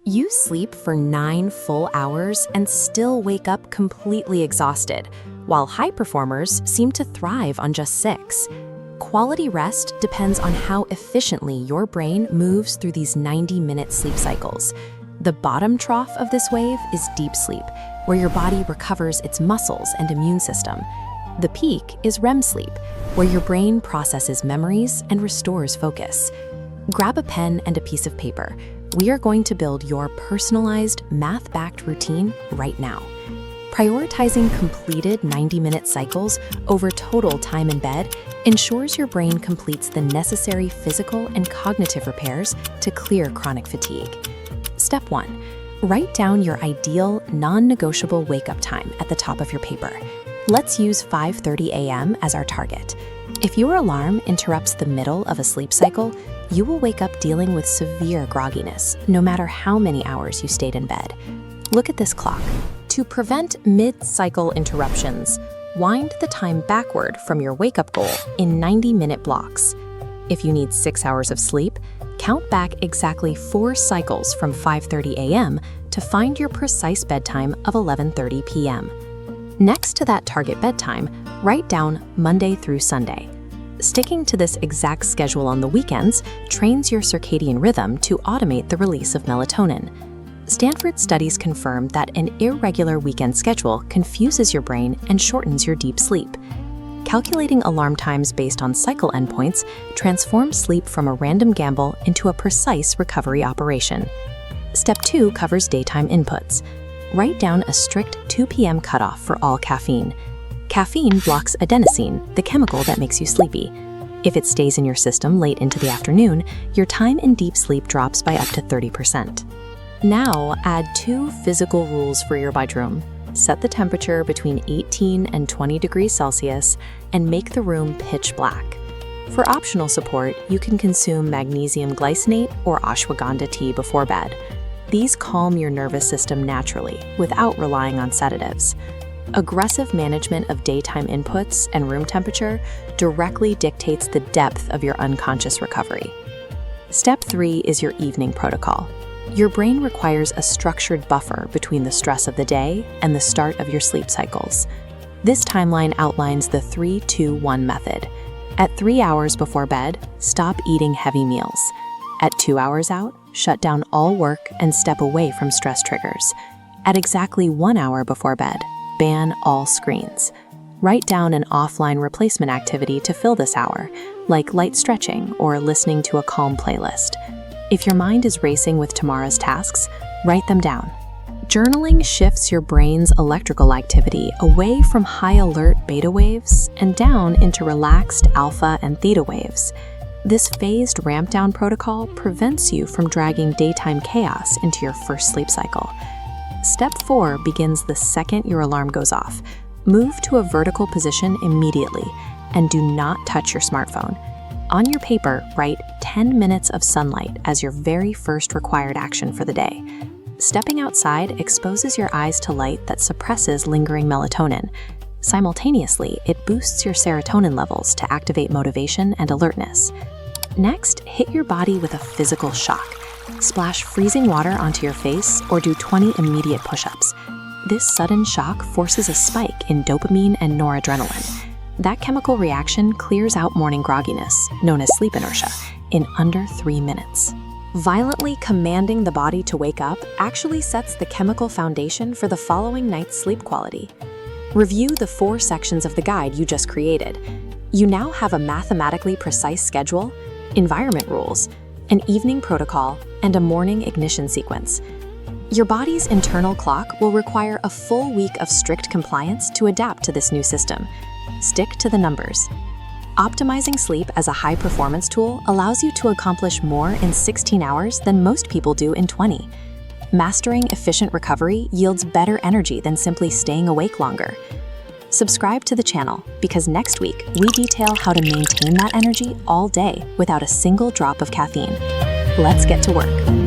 You sleep for 9 full hours and still wake up completely exhausted, while high performers seem to thrive on just 6. Quality rest depends on how efficiently your brain moves through these 90-minute sleep cycles. The bottom trough of this wave is deep sleep, where your body recovers its muscles and immune system. The peak is REM sleep, where your brain processes memories and restores focus. Grab a pen and a piece of paper. We are going to build your personalized, math-backed routine right now. Prioritizing completed 90-minute cycles over total time in bed ensures your brain completes the necessary physical and cognitive repairs to clear chronic fatigue. Step 1. Write down your ideal, non-negotiable wake-up time at the top of your paper. Let's use 5:30 a.m. as our target. If your alarm interrupts the middle of a sleep cycle, you will wake up dealing with severe grogginess, no matter how many hours you stayed in bed. Look at this clock. To prevent mid-cycle interruptions, wind the time backward from your wake-up goal in 90-minute blocks. If you need 6 hours of sleep, count back exactly 4 cycles from 5:30 a.m. to find your precise bedtime of 11:30 p.m. Next to that target bedtime, write down Monday through Sunday. Sticking to this exact schedule on the weekends trains your circadian rhythm to automate the release of melatonin. Stanford studies confirm that an irregular weekend schedule confuses your brain and shortens your deep sleep. Calculating alarm times based on cycle endpoints transforms sleep from a random gamble into a precise recovery operation. Step 2 covers daytime inputs. Write down a strict 2 p.m. cutoff for all caffeine. Caffeine blocks adenosine, the chemical that makes you sleepy. If it stays in your system late into the afternoon, your time in deep sleep drops by up to 30%. Now, add 2 physical rules for your bedroom. Set the temperature between 18 and 20 degrees Celsius and make the room pitch black. For optional support, you can consume magnesium glycinate or ashwagandha tea before bed. These calm your nervous system naturally, without relying on sedatives. Aggressive management of daytime inputs and room temperature directly dictates the depth of your unconscious recovery. Step 3 is your evening protocol. Your brain requires a structured buffer between the stress of the day and the start of your sleep cycles. This timeline outlines the 3-2-1 method. At 3 hours before bed, stop eating heavy meals. At 2 hours out, shut down all work and step away from stress triggers. At exactly 1 hour before bed, ban all screens. Write down an offline replacement activity to fill this hour, like light stretching or listening to a calm playlist. If your mind is racing with tomorrow's tasks, write them down. Journaling shifts your brain's electrical activity away from high-alert beta waves and down into relaxed alpha and theta waves. This phased ramp-down protocol prevents you from dragging daytime chaos into your first sleep cycle. Step 4 begins the second your alarm goes off. Move to a vertical position immediately and do not touch your smartphone. On your paper, write 10 minutes of sunlight as your very first required action for the day. Stepping outside exposes your eyes to light that suppresses lingering melatonin. Simultaneously, it boosts your serotonin levels to activate motivation and alertness. Next, hit your body with a physical shock. Splash freezing water onto your face or do 20 immediate push-ups. This sudden shock forces a spike in dopamine and noradrenaline. That chemical reaction clears out morning grogginess, known as sleep inertia, in under 3 minutes. Violently commanding the body to wake up actually sets the chemical foundation for the following night's sleep quality. Review the 4 sections of the guide you just created. You now have a mathematically precise schedule, environment rules, an evening protocol, and a morning ignition sequence. Your body's internal clock will require a full week of strict compliance to adapt to this new system. Stick to the numbers. Optimizing sleep as a high-performance tool allows you to accomplish more in 16 hours than most people do in 20. Mastering efficient recovery yields better energy than simply staying awake longer. Subscribe to the channel because next week we detail how to maintain that energy all day without a single drop of caffeine. Let's get to work.